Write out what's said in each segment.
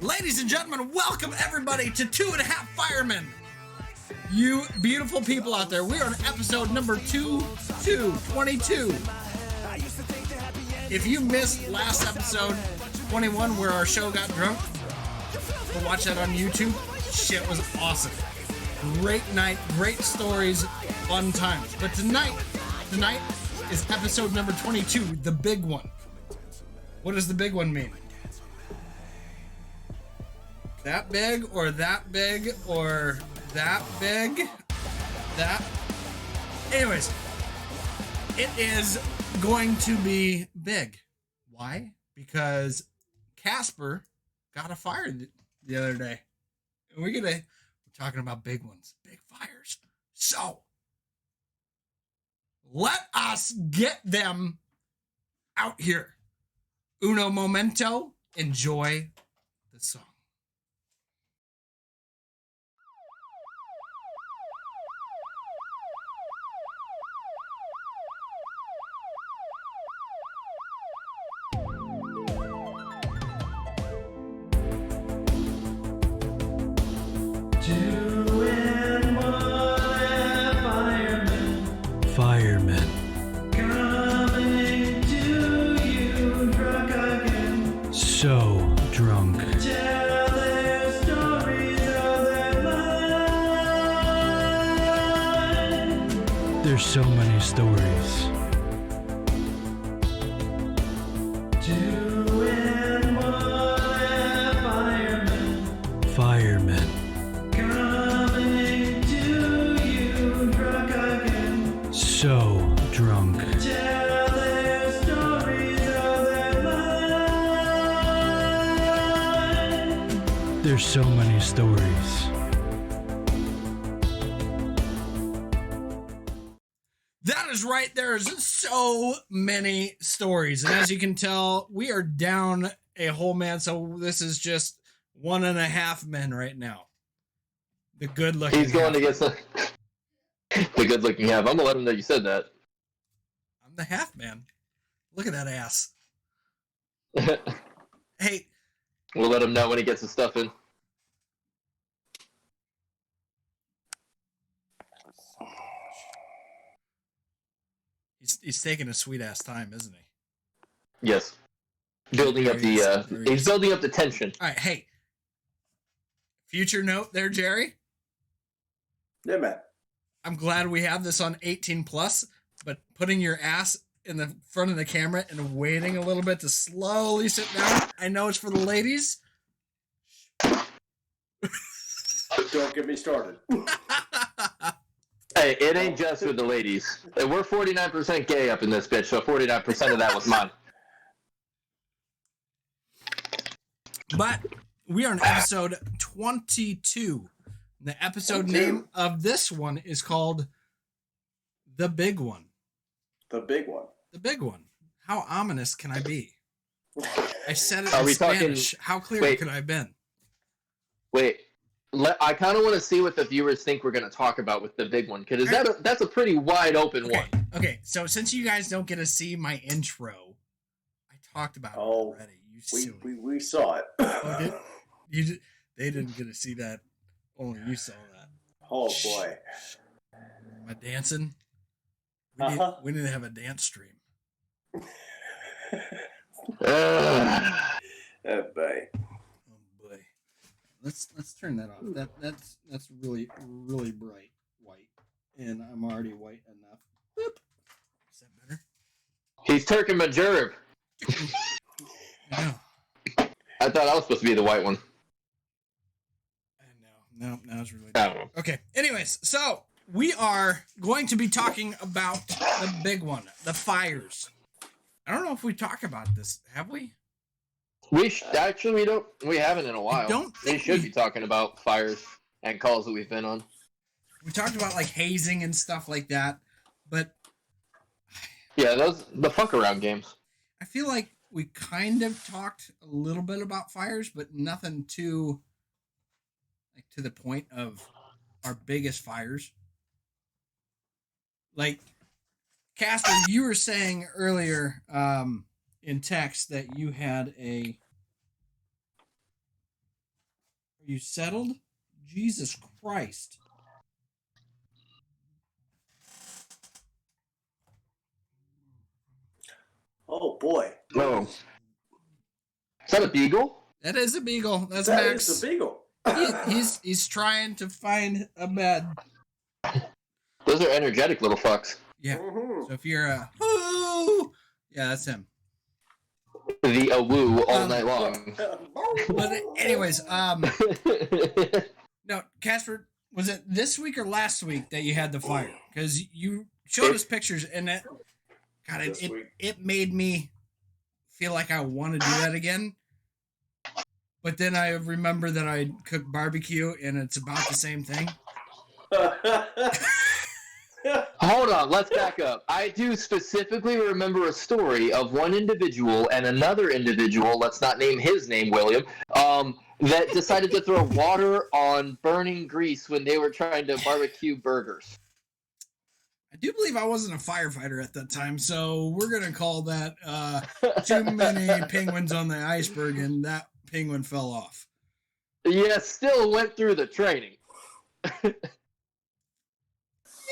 Ladies and gentlemen, welcome everybody to 2.5 Firemen. You beautiful people out there, we are on episode number 22. If you missed last episode 21 where our show got drunk, go watch that on YouTube. Shit was awesome. Great night, great stories, fun times. But tonight is episode number 22, the big one. What does the big one mean? That big or that big or that big? That? Anyways, it is going to be big. Why? Because Casper got a fire the other day. And we're talking about big ones, big fires. So, let us get them out here. Uno momento, enjoy the song. Firemen. Coming to you drunk again. So drunk. Tell their stories of their life. There's so many stories. 2 and 1 firemen. Firemen. Coming to you drunk again. So drunk. Tell their stories of their life. There's so many stories. That is right. There's so many stories. And as you can tell, we are down a whole man. So this is just 1.5 men right now. The good looking. He's going to get some. The good looking half. I'm going to let him know you said that. I'm the half man. Look at that ass. Hey, We'll let him know when he gets his stuff in. he's taking a sweet ass time, isn't he? Yes. Building up the, he's building up the tension. All right. Hey, future note there, Jerry. Yeah, man. I'm glad we have this on 18 plus, but putting your ass in the front of the camera and waiting a little bit to slowly sit down. I know it's for the ladies. Don't get me started. Hey, it ain't just for the ladies. We're 49% gay up in this bitch, so 49% of that was mine. But we are on episode 22. The episode name of this one is called The Big One. The big one. The Big One. How ominous can I be? I said it Are in we talking- Spanish. How clear wait. could I have been? Wait. I kind of want to see what the viewers think we're going to talk about with the big one, because that's a pretty wide open one. Okay, so since you guys don't get to see my intro, I talked about it already. You silly. We saw it. Oh, they didn't get to see that. Only you saw that. Oh boy. My dancing. We need to have a dance stream. Oh boy. Oh boy. Let's turn that off. That's really bright white, and I'm already white enough. Boop. Is that better? He's Turk and Majurb. I know. I thought I was supposed to be the white one. I know. No, it's really I don't know. okay. Anyways, so we are going to be talking about the big one, the fires. I don't know if we talk about this, have we? We haven't in a while. don't We think should be talking about fires and calls that we've been on. We talked about like hazing and stuff like that, but Yeah, the fuck around games. I feel like we kind of talked a little bit about fires, but nothing too like to the point of our biggest fires. Like, Casper, you were saying earlier in text that you had a you settled? Jesus Christ. Oh boy. Oh. Is that a beagle? That is a beagle. That's That Max. is the beagle. He's trying to find a bed. Those are energetic little fucks. Yeah. Mhm. So if you're a woo, yeah, that's him. The woo all night long. But anyways, no, Casper, was it this week or last week that you had the fire? Because you showed us pictures, and it, God, This week. it made me feel like I want to do that again. But then I remember that I cooked barbecue, and it's about the same thing. Hold on, let's back up. I do specifically remember a story of one individual and another individual, let's not name his name, William, that decided to throw water on burning grease when they were trying to barbecue burgers. I do believe I wasn't a firefighter at that time, so we're going to call that too many penguins on the iceberg, and that penguin fell off. Yeah, still went through the training.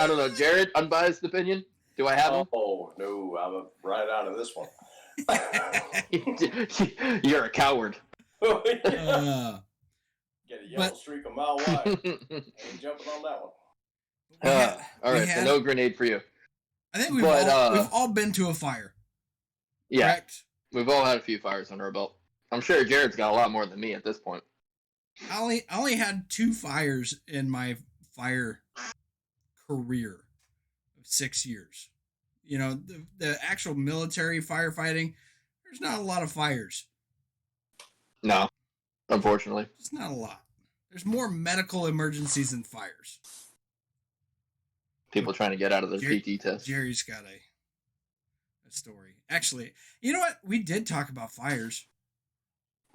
I don't know, Jared, unbiased opinion? Do I have him? Oh no, I'm right out of this one. You're a coward. Get a yellow But- streak a mile wide. Ain't jumping on that one. All right, so no grenade for you. I think we've all been to a fire. Yeah, Correct? we've all had a few fires under our belt. I'm sure Jared's got a lot more than me at this point. I only had 2 fires in my fire career of 6 years. You know, the actual military firefighting, there's not a lot of fires. No, unfortunately. It's not a lot. There's more medical emergencies than fires. People trying to get out of their PT test. Jerry's got a story. Actually, you know what? We did talk about fires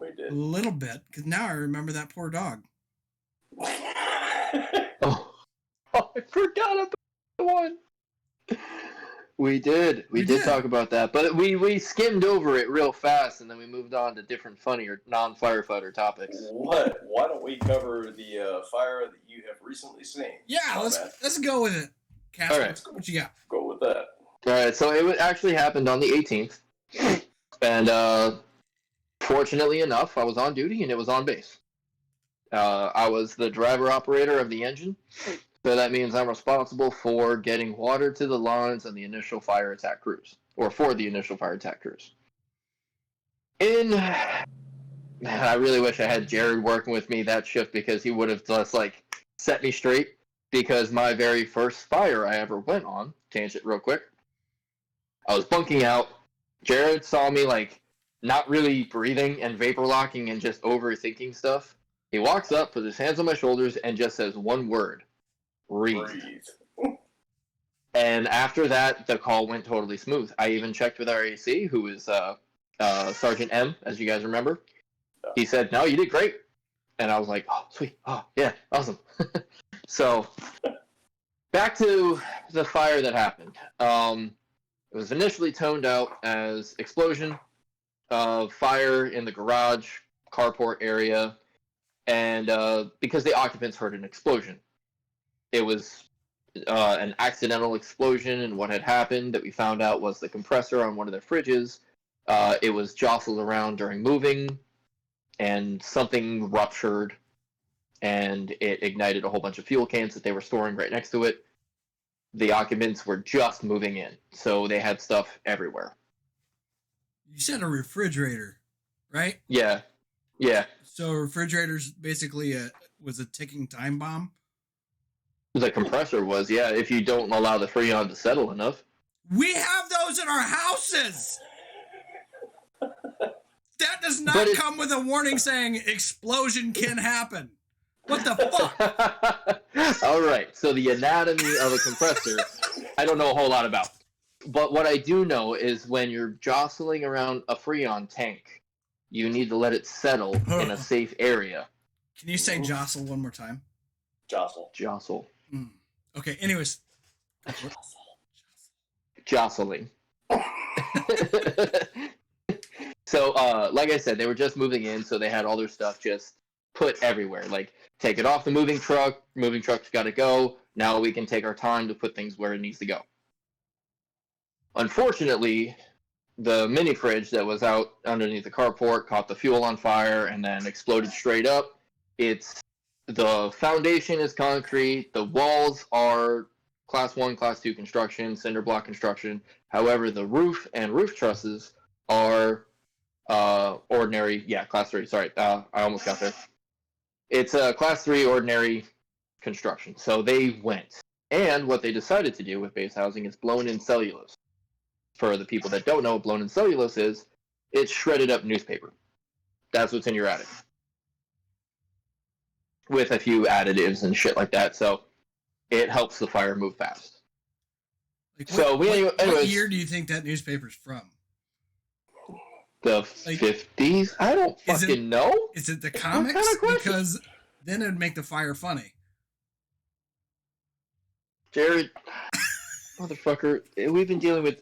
We a did. little bit, because now I remember that poor dog. Oh, I forgot about the one. We did did. talk about that, but we skimmed over it real fast, and then we moved on to different funnier non-firefighter topics. What? Why don't we cover the fire that you have recently seen? Yeah, How let's bad? let's go with it. Casper, All right. what you got? Go with that. All right, so it actually happened on the 18th, and fortunately enough, I was on duty and it was on base. I was the driver operator of the engine, so that means I'm responsible for getting water to the lawns and the initial fire attack crews, or for the initial fire attack crews. I really wish I had Jared working with me that shift, because he would have just set me straight. Because my very first fire I ever went on, tangent real quick, I was bunking out. Jared saw me not really breathing and vapor locking and just overthinking stuff. He walks up, puts his hands on my shoulders, and just says one word: breathe. And after that, the call went totally smooth. I even checked with our AC, who is Sergeant M, as you guys remember. He said, "No, you did great." And I was like, "Oh, sweet. Oh, yeah, awesome." So, back to the fire that happened. It was initially toned out as explosion of fire in the garage, carport area, and because the occupants heard an explosion. It was an accidental explosion, and what had happened that we found out was the compressor on one of their fridges. It was jostled around during moving, and something ruptured, and it ignited a whole bunch of fuel cans that they were storing right next to it. The occupants were just moving in, so they had stuff everywhere. You said a refrigerator, right? Yeah. So a refrigerator's basically was a ticking time bomb. The compressor was, yeah, if you don't allow the freon to settle enough. We have those in our houses. That does not But come with a warning saying explosion can happen. What the fuck? All right, so the anatomy of a compressor, I don't know a whole lot about. But what I do know is when you're jostling around a freon tank, you need to let it settle in a safe area. Can you say jostle one more time? Jostle. Jostle. Okay, anyways. Jostling. So, like I said, they were just moving in, so they had all their stuff just put everywhere. Like, take it off the moving truck. Moving truck's got to go. Now we can take our time to put things where it needs to go. Unfortunately, the mini fridge that was out underneath the carport caught the fuel on fire and then exploded straight up. The foundation is concrete. The walls are class 1, class 2 construction, cinder block construction. However, the roof and roof trusses are ordinary. Yeah, class 3. Sorry, I almost got there. It's a class 3 ordinary construction. So they went. And what they decided to do with base housing is blown-in cellulose. For the people that don't know what blown-in cellulose is, it's shredded up newspaper. That's what's in your attic. With a few additives and shit like that, so it helps the fire move fast. Like What year do you think that newspaper's from? The 50s? I don't fucking know. Is it the comics? Kind of because then it'd make the fire funny. Jared, motherfucker, we've been dealing with...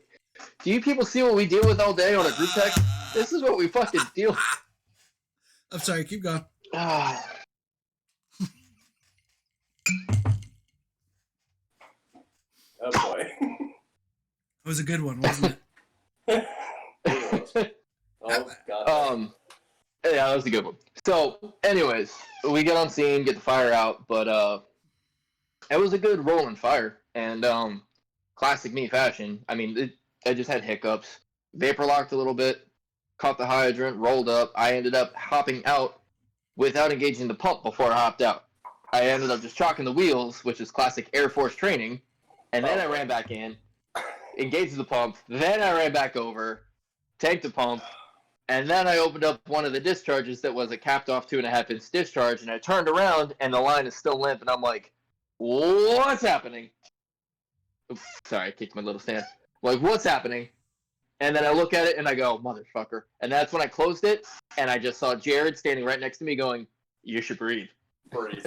Do you people see what we deal with all day on a group text? This is what we fucking deal with. I'm sorry, keep going. Ah. Oh boy. It was a good one, wasn't it? Oh god. Yeah, that was a good one. So, anyways, we get on scene, get the fire out, but it was a good rolling fire, and classic me fashion. I mean, I just had hiccups, vapor locked a little bit, caught the hydrant, rolled up. I ended up hopping out without engaging the pump before I hopped out. I ended up just chalking the wheels, which is classic Air Force training, and then I ran back in, engaged the pump, then I ran back over, tanked the pump, and then I opened up one of the discharges that was a capped off 2.5-inch discharge, and I turned around, and the line is still limp, and I'm like, what's happening? Oops, sorry, I kicked my little stand. Like, what's happening? And then I look at it, and I go, motherfucker. And that's when I closed it, and I just saw Jared standing right next to me going, you should breathe. Breathe.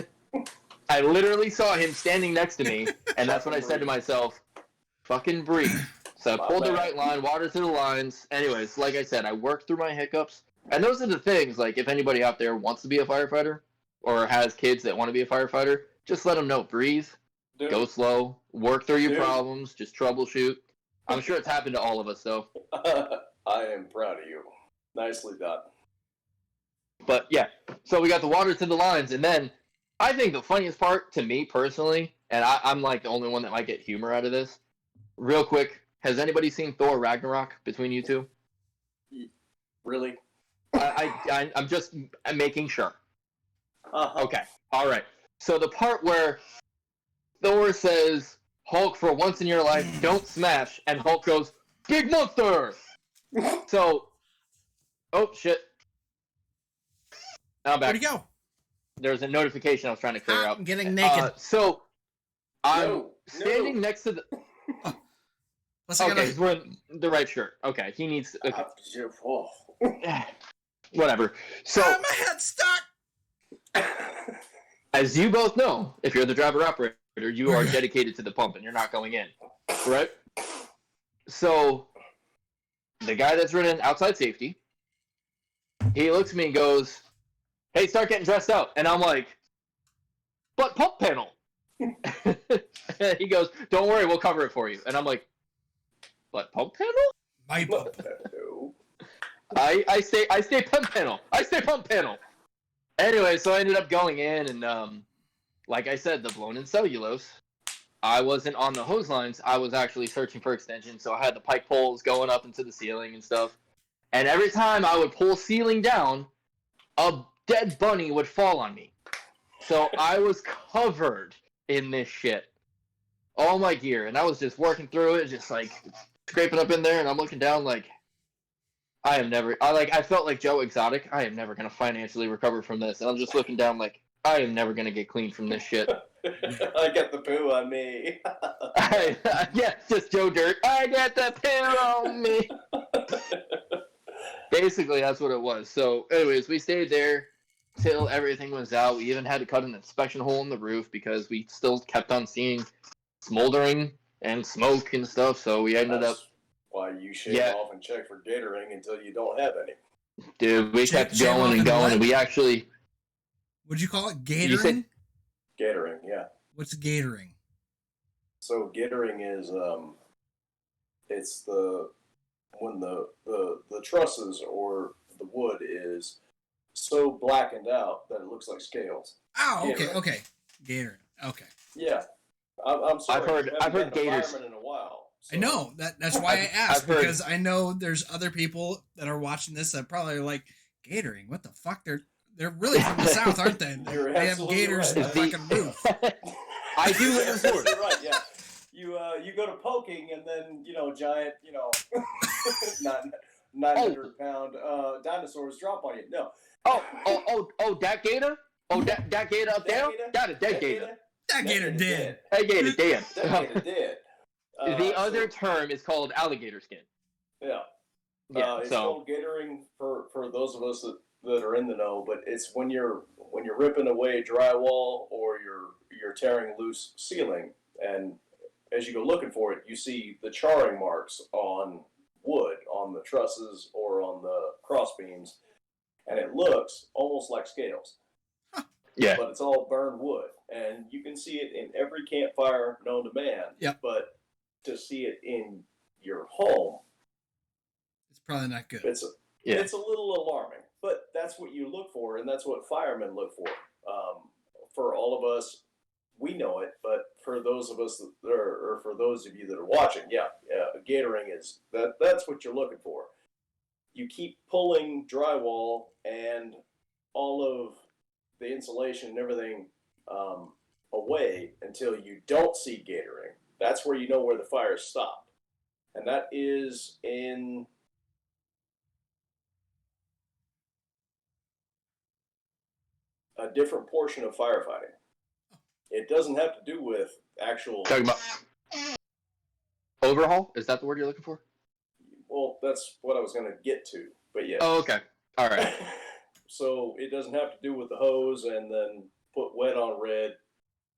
I literally saw him standing next to me, and that's when I said to myself, fucking breathe. So I pulled the right line, water to the lines. Anyways, like I said, I worked through my hiccups. And those are the things, like, if anybody out there wants to be a firefighter or has kids that want to be a firefighter, just let them know, breathe, go slow, work through your problems, just troubleshoot. I'm sure it's happened to all of us, though. I am proud of you. Nicely done. But, yeah, so we got the water to the lines, and then I think the funniest part to me personally, and I'm like the only one that might get humor out of this, real quick, has anybody seen Thor Ragnarok between you two? Really? I'm making sure. Uh-huh. Okay, all right. So the part where Thor says, Hulk, for once in your life, don't smash, and Hulk goes, big monster! So, oh, shit. Now I'm back. Where'd he go? There's a notification I was trying to clear out. I'm getting naked. So, I'm standing next to the... Plus I okay, we're in the right shirt. Okay, he needs... Okay. Whatever. So, my head's stuck! as you both know, if you're the driver-operator, you are dedicated to the pump and you're not going in. Right? So, the guy that's running outside safety, he looks at me and goes, hey, start getting dressed up. And I'm like, but pump panel. He goes, don't worry, we'll cover it for you. And I'm like, but pump panel? My pump. I stay pump panel. I stay pump panel. Anyway, so I ended up going in and like I said, the blown-in cellulose. I wasn't on the hose lines. I was actually searching for extensions, so I had the pike poles going up into the ceiling and stuff. And every time I would pull ceiling down, a dead bunny would fall on me. So I was covered in this shit. All my gear. And I was just working through it, just like scraping up in there, and I'm looking down like, I felt like Joe Exotic. I am never going to financially recover from this. And I'm just looking down like, I am never going to get clean from this shit. I got the poo on me. Yeah, just Joe Dirt. I got the poo on me. Basically, that's what it was. So, anyways, we stayed there till everything was out. We even had to cut an inspection hole in the roof because we still kept on seeing smoldering and smoke and stuff. So we ended up... why you shave off and check for gatering until you don't have any. Dude, we kept going and going, and we actually... What'd you call it? You Gatoring? said- Gatoring, yeah. What's gatoring? So gatoring is it's when the trusses or the wood is so blackened out that it looks like scales. Oh, okay, Gatoring. okay. Gatoring. Okay. Yeah, I'm sorry. I've heard been a gators. fireman in a while. I know that's why I asked, I've heard- because I know there's other people that are watching this that probably are like, gatoring. What the fuck? They're really from the south, aren't they? You're They have absolutely gators right. in the fucking roof. I do live in Florida. You're right. Yeah. You go to poking and then giant 900-pound dinosaurs drop on you. No. Oh, that gator? Oh, that gator up there? That is dead gator. That gator dead. That gator dead. That gator dead. The other term is called alligator skin. Yeah. Yeah, It's so called gatoring for those of us that are in the know, but it's when you're ripping away drywall or you're tearing loose ceiling, and as you go looking for it, you see the charring marks on wood, on the trusses or on the cross beams, and it looks almost like scales. yeah, But it's all burned wood, and you can see it in every campfire known to man. Yep. But to see it in your home, It's probably not good. it's a little alarming. But that's what you look for, and that's what firemen look for. For all of us, we know it, but for those of us that are, or for those of you that are watching, gatoring is that's what you're looking for. You keep pulling drywall and all of the insulation and everything away until you don't see gatoring. That's where you know where the fire stopped, and that is in a different portion of firefighting. It doesn't have to do with actual. talking about overhaul. Is that the word you're looking for? Well, that's what I was going to get to, but yeah. Oh, okay. All right. So it doesn't have to do with the hose and then put wet on red,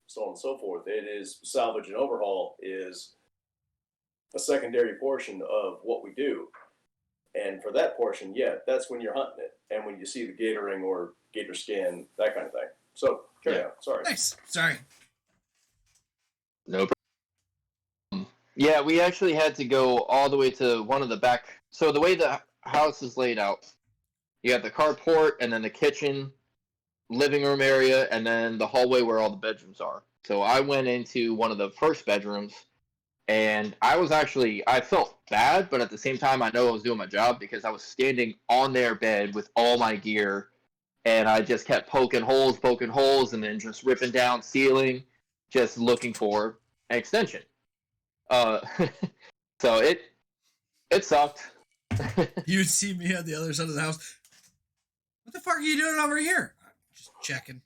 so on and so forth. It is salvage and overhaul is a secondary portion of what we do. And for that portion, that's when you're hunting it and when you see the gatoring or gator skin, that kind of thing. So carry on. Sorry. Nice. Sorry. No problem. Yeah, we actually had to go all the way to one of the back. So the way the house is laid out, you have the carport and then the kitchen, living room area, and then the hallway where all the bedrooms are. So I went into one of the first bedrooms, and I felt bad, but at the same time, I know I was doing my job because I was standing on their bed with all my gear, and I just kept poking holes, and then just ripping down ceiling, just looking for an extension. So it sucked. You would see me on the other side of the house. What the fuck are you doing over here? Just checking.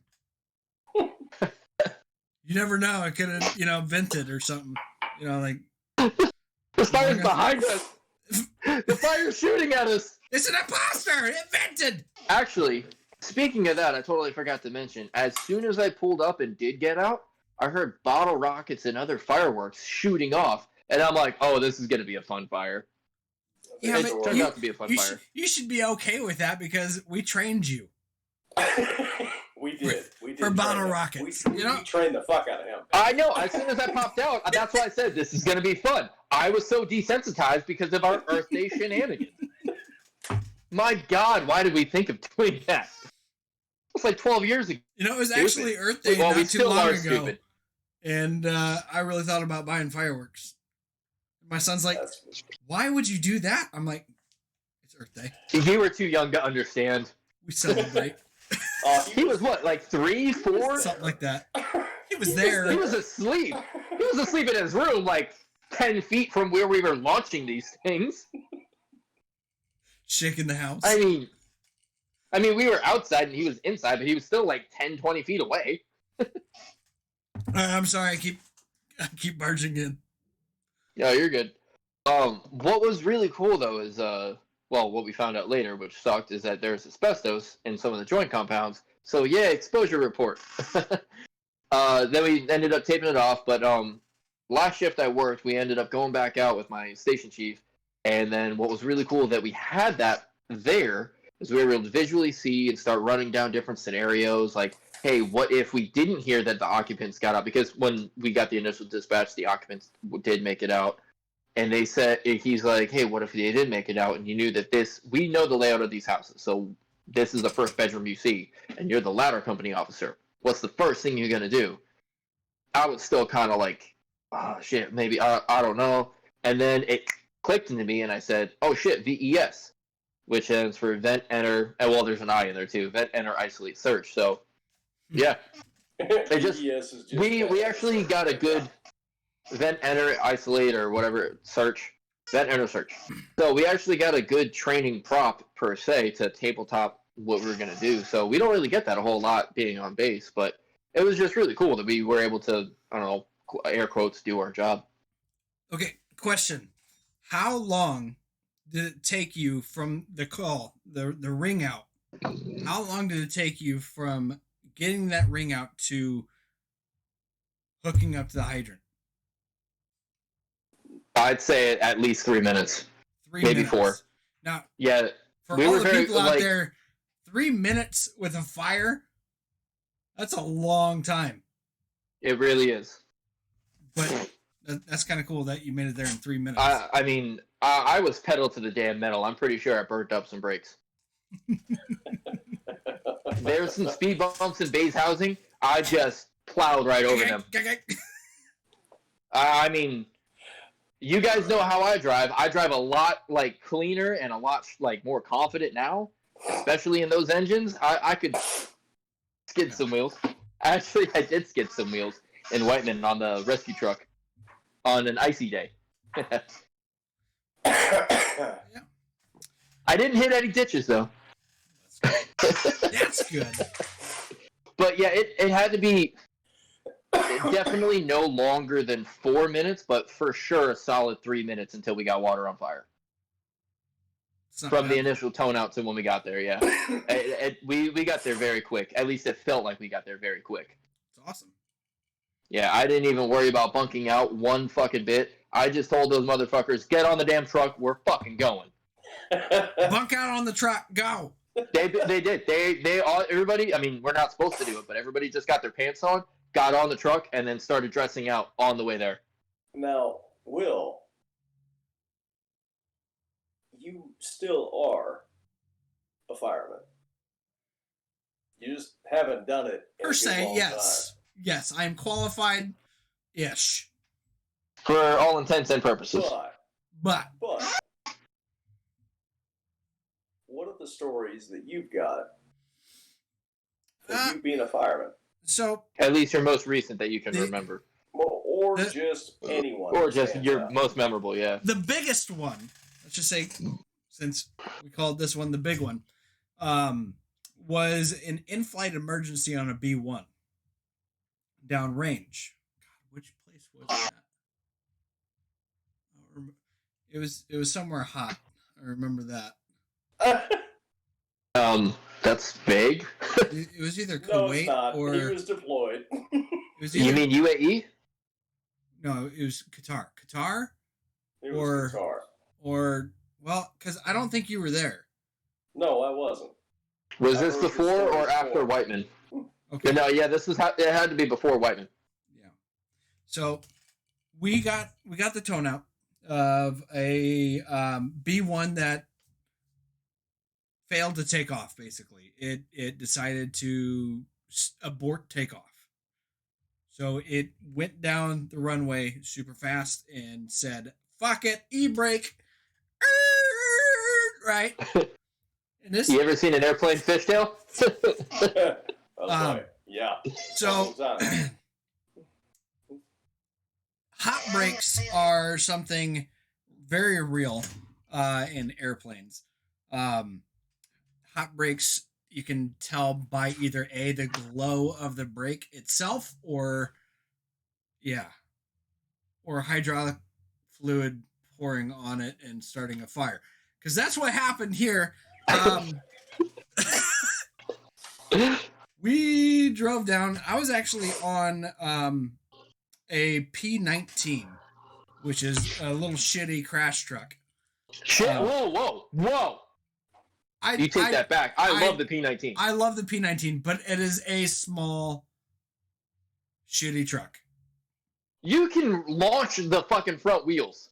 You never know. It could have, vented or something. Like. The fire's behind us. The fire's shooting at us. It's an imposter. It vented. Actually, speaking of that, I totally forgot to mention, as soon as I pulled up and did get out, I heard bottle rockets and other fireworks shooting off, and I'm like, oh, this is going to be a fun fire. Yeah, It but turned out to be a fun fire. You should be okay with that because we trained you. We did. For bottle train him. rockets, We trained the fuck out of him. I know, as soon as I popped out, that's why I said this is going to be fun. I was so desensitized because of our Earth Day shenanigans. My God, why did we think of doing that? It's like 12 years ago. It was actually Earth Day Well, we not too still long are ago. stupid. And I really thought about buying fireworks. My son's like, why would you do that? I'm like, it's Earth Day. You were too young to understand. We celebrate. He was what, like 3, 4? Something like that. He was there. He was asleep. He was asleep in his room, like 10 feet from where we were launching these things. Shaking the house. I mean, we were outside and he was inside, but he was still like 10, 20 feet away. I'm sorry. I keep barging in. Yeah, you're good. What was really cool though is what we found out later, which sucked, is that there's asbestos in some of the joint compounds. So yeah, exposure report. Then we ended up taping it off, but last shift I worked, we ended up going back out with my station chief, and then what was really cool that we had that there is we were able to visually see and start running down different scenarios, like hey, what if we didn't hear that the occupants got out? Because when we got the initial dispatch, the occupants did make it out. And they said, he's like, hey, what if they did make it out? And you knew that we know the layout of these houses. So this is the first bedroom you see. And you're the ladder company officer. What's the first thing you're going to do? I was still kind of like, oh, shit, maybe, I don't know. And then it clicked into me, and I said, oh, shit, VES, which stands for Vent, Enter, and well, there's an I in there, too. Vent, Enter, Isolate, Search. So, yeah. It just, VES is just we actually got a good Vent, Enter, Isolate, or whatever, Search. Vent, Enter, Search. So we actually got a good training prop, per se, to tabletop what we were going to do. So we don't really get that a whole lot being on base, but it was just really cool that we were able to, I don't know, air quotes, do our job. Okay, question. How long did it take you from the call, the ring out? How long did it take you from getting that ring out to hooking up to the hydrant? I'd say at least 3 minutes. 3 maybe minutes. 4. Now, Yeah. for we all were the very, people out like, there, 3 minutes with a fire, that's a long time. It really is. But that's kind of cool that you made it there in 3 minutes. I mean, I was pedal to the damn metal. I'm pretty sure I burnt up some brakes. There's some speed bumps in base housing. I just plowed right over them. I mean, you guys know how I drive. I drive a lot like cleaner and a lot like more confident now, especially in those engines. I could skid some wheels. Actually, I did skid some wheels in Whiteman on the rescue truck on an icy day. Yeah. I didn't hit any ditches though. That's good. But yeah, it had to be definitely no longer than 4 minutes, but for sure a solid 3 minutes until we got water on fire. It's not From the bad. initial tone out to when we got there, yeah. We got there very quick. At least it felt like we got there very quick. It's awesome. Yeah, I didn't even worry about bunking out one fucking bit. I just told those motherfuckers, get on the damn truck, we're fucking going. Bunk out on the truck, go. They did. They all, everybody, I mean, we're not supposed to do it, but everybody just got their pants on, got on the truck, and then started dressing out on the way there. Now, Will, you still are a fireman. You just haven't done it in Per a good se, long yes. time. Yes, I am qualified-ish. For all intents and purposes. But But what are the stories that you've got for you being a fireman? so At least your most recent that you can The- remember. Well, or The- just anyone. Or that just stands your out. most memorable, yeah. the biggest one, let's just say, since we called this one the big one, was an in-flight emergency on a B-1 downrange. God, which place was that? I don't remember. It was somewhere hot. I remember that. That's vague. It was either No, it's Kuwait not. or He was deployed. it was either, You mean UAE? no, it was Qatar. Qatar It Or- was Qatar. or well, because I don't think you were there. No, I wasn't. Was I this heard the before story or after before. Whiteman? Okay. No, yeah, this was it had to be before Whiteman. Yeah. So we got the tone out of a B1 that failed to take off. Basically, it decided to abort takeoff. So it went down the runway super fast and said, "Fuck it, e-brake." Right. And this You ever seen an airplane fishtail? I was like, yeah. so All the time. hot brakes are something very real in airplanes. Hot brakes, you can tell by either the glow of the brake itself, or hydraulic fluid pouring on it and starting a fire. Because that's what happened here. We drove down. I was actually on a P-19, which is a little shitty crash truck. Shit! Whoa! You take that back. I love the P19. I love the P19, but it is a small, shitty truck. You can launch the fucking front wheels.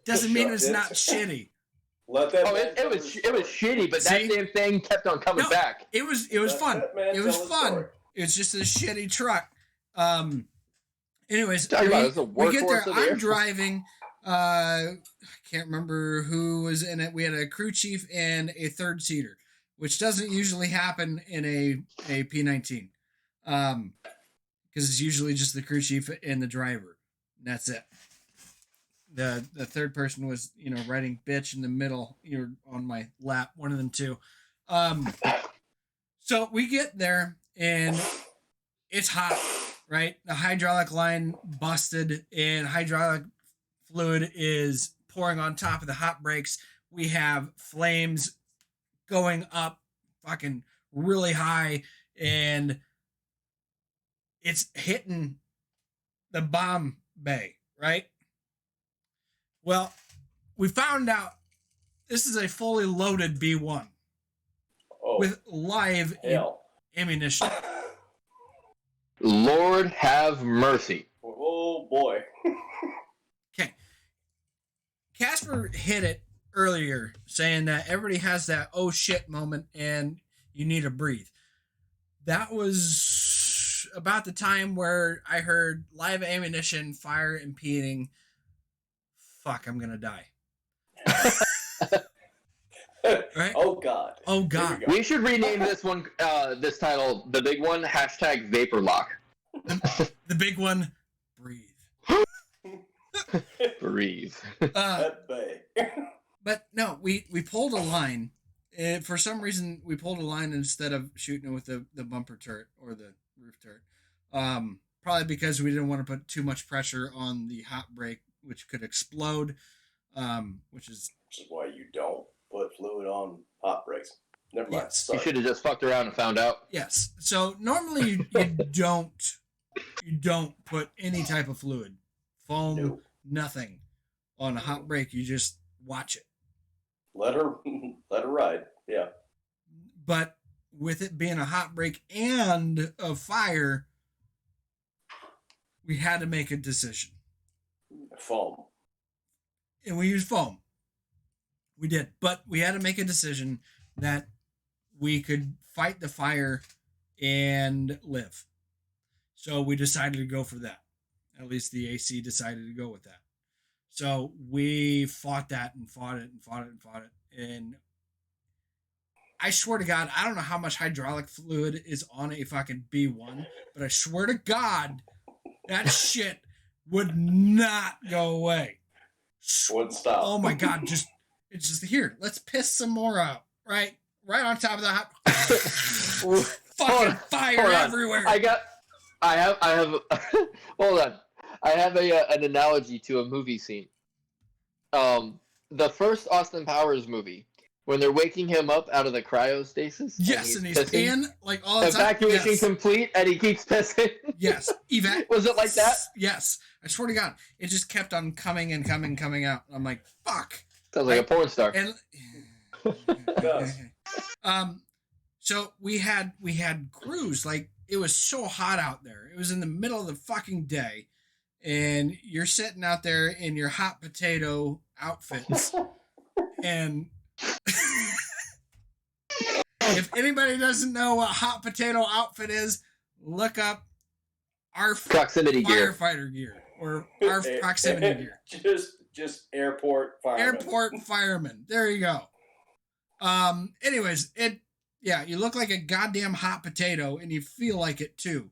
Doesn't mean it's not shitty. Let that. Oh, it was shitty, but that damn thing kept on coming back. It was fun. It was fun. It's just a shitty truck. Anyways, we get there. I'm driving. I can't remember who was in it. We had a crew chief and a third seater, which doesn't usually happen in a P19. Because it's usually just the crew chief and the driver. And that's it. The third person was, writing bitch in the middle. You're on my lap, one of them two. So we get there and it's hot, right? The hydraulic line busted and hydraulic fluid is pouring on top of the hot brakes. We have flames going up fucking really high and it's hitting the bomb bay, right? Well, we found out this is a fully loaded B1 with live ammunition. Lord have mercy. Oh boy. Okay. Casper hit it earlier saying that everybody has that oh shit moment and you need to breathe. That was about the time where I heard live ammunition, fire impeding. Fuck, I'm gonna die. Right? Oh God. Oh God. We should rename this one, this title, the big one, #Vapor Lock. The big one, breathe. Breathe. But no, we pulled a line. For some reason, we pulled a line instead of shooting it with the bumper turret or the roof turret. Probably because we didn't want to put too much pressure on the hot brake, which could explode. Which is why you don't put fluid on hot brakes. Never mind. Yes. You should have just fucked around and found out. Yes. So normally you don't put any type of fluid, foam, nothing on a hot brake. You just watch it. Let her ride. Yeah. But with it being a hot brake and a fire, we had to make a decision. Foam. And we used foam. We did. But we had to make a decision that we could fight the fire and live. So we decided to go for that. At least the AC decided to go with that. So we fought that and fought it and fought it and fought it. And I swear to God, I don't know how much hydraulic fluid is on a fucking B1, but I swear to God, that shit would not go away. Wouldn't stop. Oh my God, it's just here. Let's piss some more out, right? Right on top of the hot fucking fire everywhere. I have hold on. I have an analogy to a movie scene. The first Austin Powers movie, when they're waking him up out of the cryostasis. Yes, and he's peeing like all the time. Evacuation complete, and he keeps pissing. Yes, Was it like that? Yes, I swear to God, it just kept on coming and coming out. I'm like, fuck. Sounds like a porn star. And so we had crews, like it was so hot out there. It was in the middle of the fucking day, and you're sitting out there in your hot potato outfits, and if anybody doesn't know what hot potato outfit is, look up our proximity firefighter gear or our proximity gear. Just airport firemen. Airport firemen. There you go. Anyways, you look like a goddamn hot potato, and you feel like it too.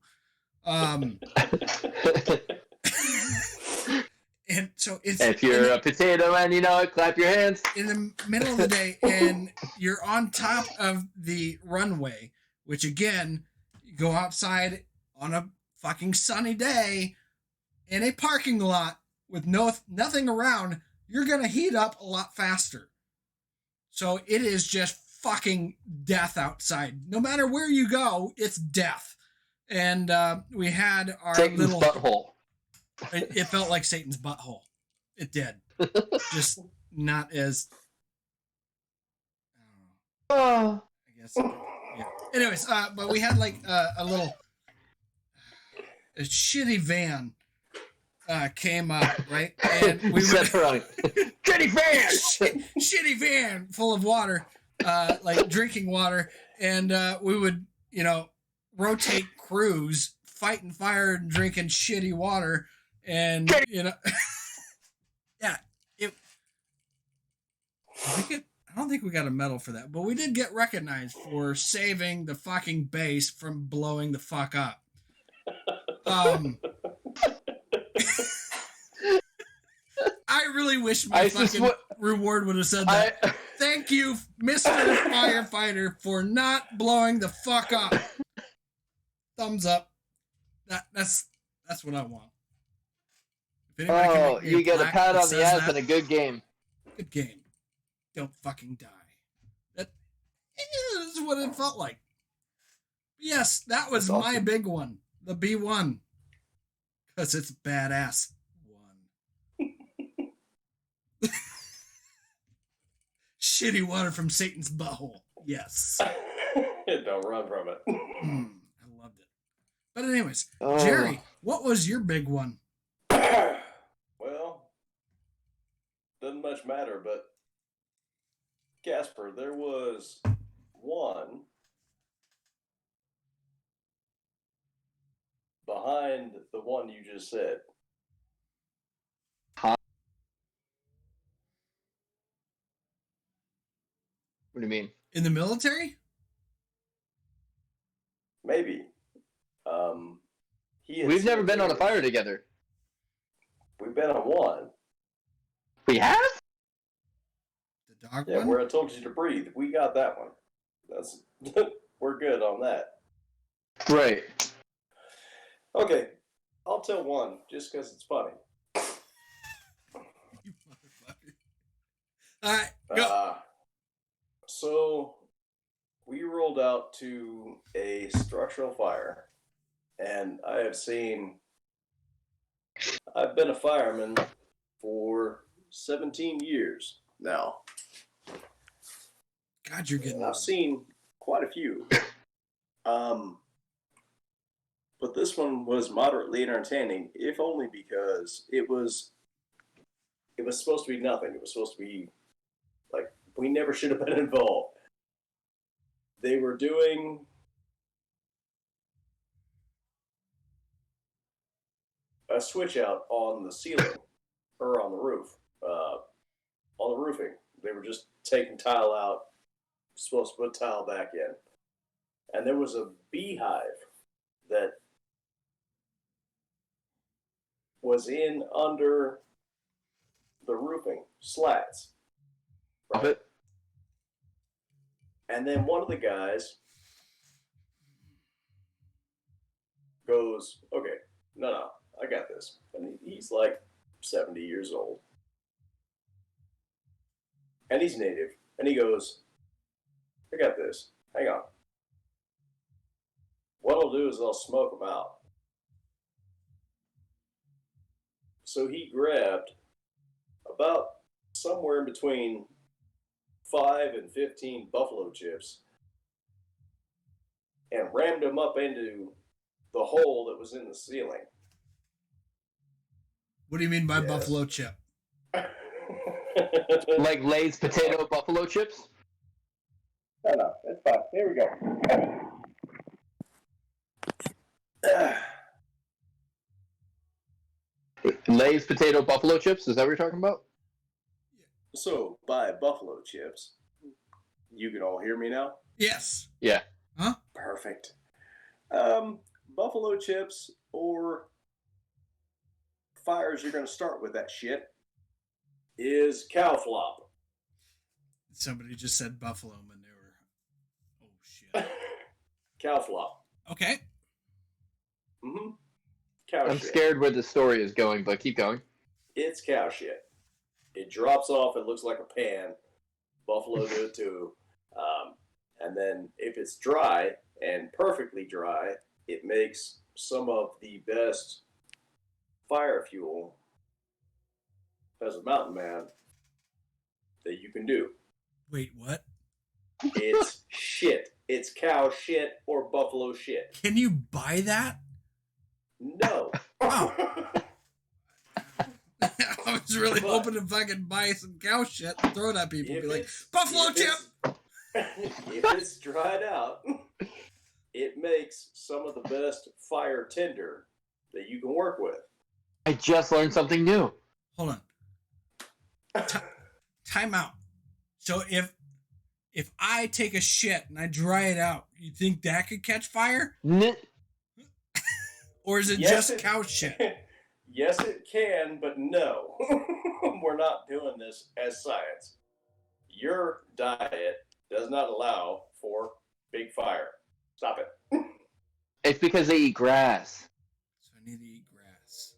And so it's if you're a potato and you know it, clap your hands. In the middle of the day, and you're on top of the runway, which again, you go outside on a fucking sunny day in a parking lot with nothing around, you're gonna heat up a lot faster. So it is just fucking death outside. No matter where you go, it's death. And we had our Satan's butthole. It felt like Satan's butthole. It did. Just not as Oh. I guess. Yeah. Anyways, but we had like a little a shitty van came up, right? And we would Shitty fan. shitty van full of water, like drinking water, and we would, rotate crews, fighting fire and drinking shitty water, and yeah, I don't think we got a medal for that, but we did get recognized for saving the fucking base from blowing the fuck up. I really wish my fucking reward would have said that. Thank you, Mr. Firefighter, for not blowing the fuck up. Thumbs up. That's what I want. If anybody can make me you get a pat on the ass and a good game. Good game. Don't fucking die. That is what it felt like. Yes, that was That's my awesome. big one. The B1. Because it's badass. Shitty water from Satan's butthole. Yes. Don't run from it. I loved it. But anyways, Jerry, what was your big one? Well, doesn't much matter, but Casper, there was one behind the one you just said. What do you mean? In the military? Maybe. We've never been on a fire together. We've been on one. We have? The dog Yeah, one? where I told you to breathe. We got that one. That's we're good on that. Right. Okay, I'll tell one just because it's funny. You motherfucker. All right, go. So we rolled out to a structural fire, and I've been a fireman for 17 years now. God, you're getting And I've seen quite a few. But this one was moderately entertaining, if only because it was supposed to be nothing. It was supposed to be like we never should have been involved. They were doing a switch out on the ceiling or on the roof, on the roofing. They were just taking tile out, supposed to put tile back in. And there was a beehive that was in under the roofing slats. Of it. And then one of the guys goes, okay, no, I got this. And he's like 70 years old. And he's native. And he goes, I got this. Hang on. What I'll do is I'll smoke them out. So he grabbed about somewhere in between 5 and 15 buffalo chips and rammed them up into the hole that was in the ceiling. What do you mean by buffalo chip? Like Lay's potato buffalo chips? No, that's fine. Here we go. Lay's potato buffalo chips? Is that what you're talking about? So, by buffalo chips, you can all hear me now? Yes. Yeah. Huh? Perfect. Buffalo chips or fires you're going to start with that shit is cow flop. Somebody just said buffalo manure. Oh, shit. Cow flop. Okay. Mm-hmm. Cow I'm shit. scared where the story is going, but keep going. It's cow shit. It drops off. It looks like a pan. Buffalo do it too. And then if it's dry and perfectly dry, it makes some of the best fire fuel as a mountain man that you can do. Wait, what? It's shit. It's cow shit or buffalo shit. Can you buy that? No. Oh. I was really But- hoping to fucking buy some cow shit and throw it at people. Be like, buffalo chip! If it's dried out, it makes some of the best fire tinder that you can work with. I just learned something new. Hold on. Time out. So if I take a shit and I dry it out, you think that could catch fire? Or is it Yes, just it- cow shit? Yes, it can, but no. We're not doing this as science. Your diet does not allow for big fire. Stop it. It's because they eat grass. So I need to eat grass.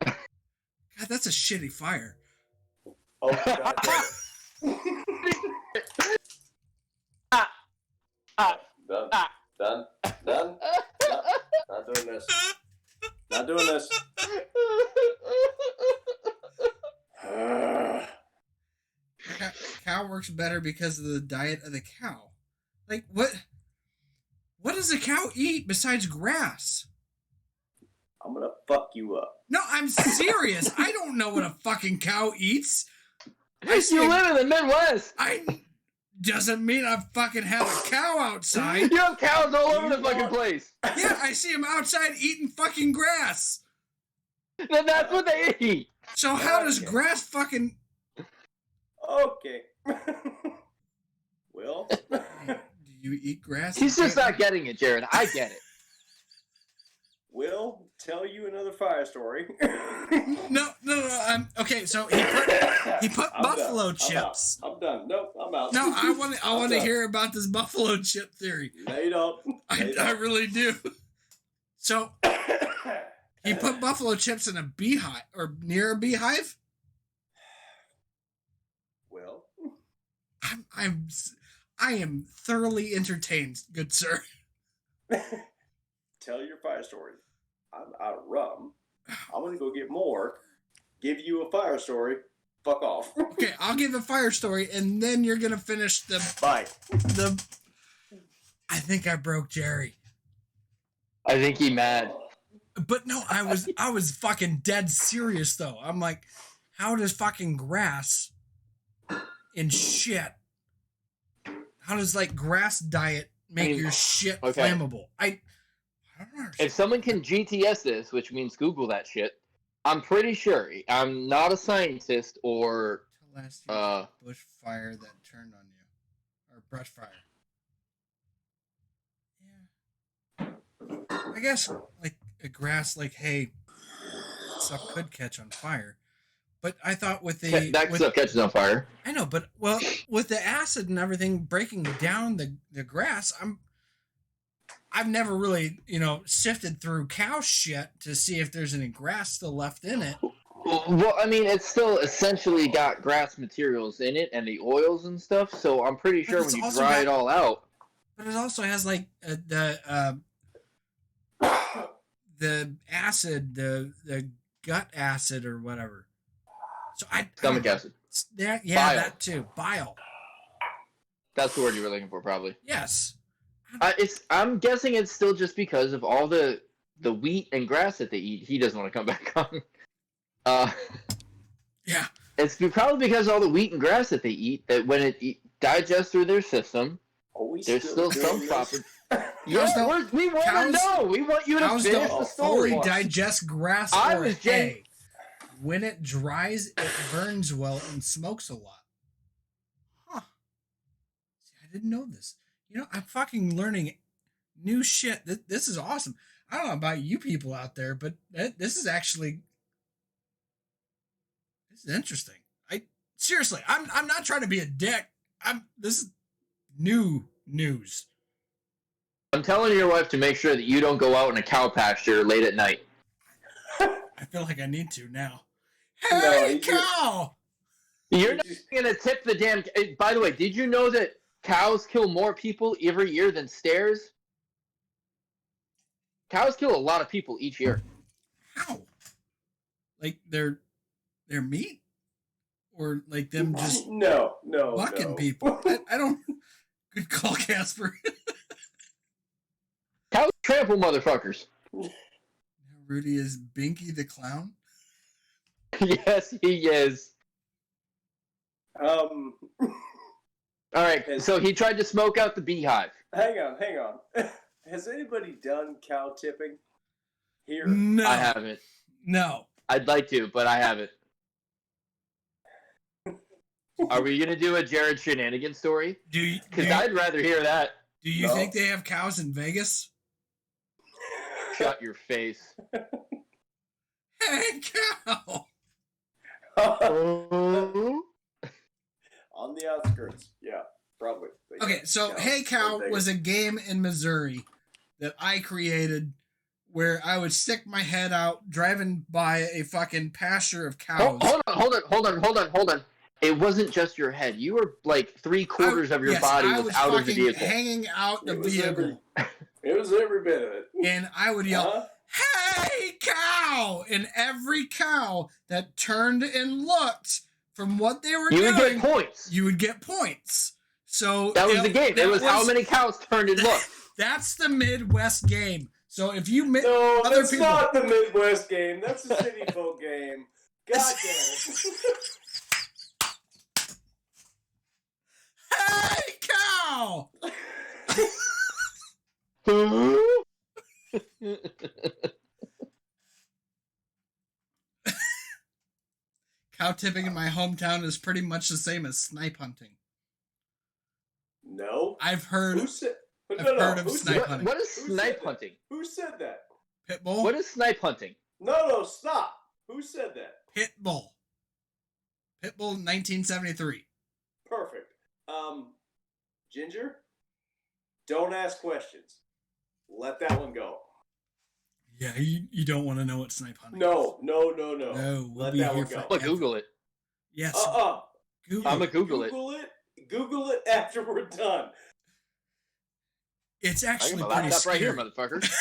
God, that's a shitty fire. Oh, God damn it. Done. Done. Not doing this. Not doing this. Cow works better because of the diet of the cow. Like, what does a cow eat besides grass? I'm gonna fuck you up. No, I'm serious. I don't know what a fucking cow eats. I see. You live in the Midwest. Doesn't mean I fucking have a cow outside. You have cows all over the fucking want- place. Yeah, I see them outside eating fucking grass. Then that's what they eat. So how does Okay. grass fucking... Okay. Well, Do you eat grass? He's just not getting it, Jared. I get it. we'll tell you another fire story. No. Okay, so he put I'm buffalo done. chips. I'm done. Nope, I'm out. No, I want to done. hear about this buffalo chip theory. No, you don't. No, you I don't. really do. So he put buffalo chips in a beehive or near a beehive. Well, I am thoroughly entertained, good sir. tell your fire story. I'm out of rum. I'm gonna go get more. Give you a fire story. Fuck off. Okay, I'll give a fire story, and then you're gonna finish the. Bye. I think I broke Jerry, I think he mad. but no, I was fucking dead serious though. I'm like, how does fucking grass and shit? How does like grass diet make your shit okay. flammable? I don't know. If someone can GTS this, which means Google that shit, I'm pretty sure. I'm not a scientist or Last year's bush fire that turned on you, or brush fire. Yeah, I guess like a grass, like hay, stuff could catch on fire. But I thought with the that stuff catches on fire. I know, but well, with the acid and everything breaking down the grass, I've never really, sifted through cow shit to see if there's any grass still left in it. Well, I mean, it's still essentially got grass materials in it and the oils and stuff, so I'm pretty sure it's when you also dry got- it all out. But it also has like the acid, the gut acid or whatever. So Stomach acid. Yeah, Bile. that too. Bile. That's the word you were looking for, probably. Yes. I'm guessing it's still just because of all the wheat and grass that they eat. He doesn't want to come back on. Yeah. It's probably because of all the wheat and grass that they eat, that when it digests through their system, Are we there's still doing some this? proper. Cows don't- We want to cows- know. We want you to Cows finish don't the fully story. digest grass I or was hay. When it dries, it burns well and smokes a lot. Huh. See, I didn't know this. I'm fucking learning new shit. This is awesome. I don't know about you people out there, but this is interesting. Seriously, I'm not trying to be a dick. This is new news. I'm telling your wife to make sure that you don't go out in a cow pasture late at night. I feel like I need to now. No, Hey, you- cow! You're not gonna tip the damn. By the way, did you know that cows kill more people every year than stairs? Cows kill a lot of people each year. How? Like their meat? or like them just no, bucking no. people. I don't. Good call, Casper. Cows trample motherfuckers. Rudy is Binky the clown. Yes, he is. Um, All right, so he tried to smoke out the beehive. hang on. Has anybody done cow tipping here? No, I haven't. No. I'd like to, but I haven't. Are we gonna do a Jared Shenanigan story? Because I'd rather hear that. Do you think they have cows in Vegas? Shut your face. Hey, cow! On the outskirts, yeah, probably. Okay, so Hey Cow was a game in Missouri that I created where I would stick my head out driving by a fucking pasture of cows. Hold on. It wasn't just your head. You were like 3/4 of your body was out of the vehicle. Hanging out the vehicle. It was every bit of it. And I would yell, "Hey, cow!" And every cow that turned and looked from what they were doing, you would get points. You would get points. So that was the game. It was how many cows turned and looked. That's the Midwest game. So if you no, other that's people, not the Midwest game. That's a city folk game. God damn it. Hey, cow! Cow tipping in my hometown is pretty much the same as snipe hunting. No. I've heard. I've heard of snipe hunting. What is snipe hunting? Who said that? Pitbull? What is snipe hunting? No, stop. Who said that? Pitbull. Pitbull 1973. Perfect. Ginger, don't ask questions. Let that one go. Yeah, you don't want to know what snipe hunting is. No. No, Let that one go. I'm gonna Google it. Yes. I'm gonna Google it. Google it after we're done. It's actually I got my pretty laptop scary. right here, motherfucker.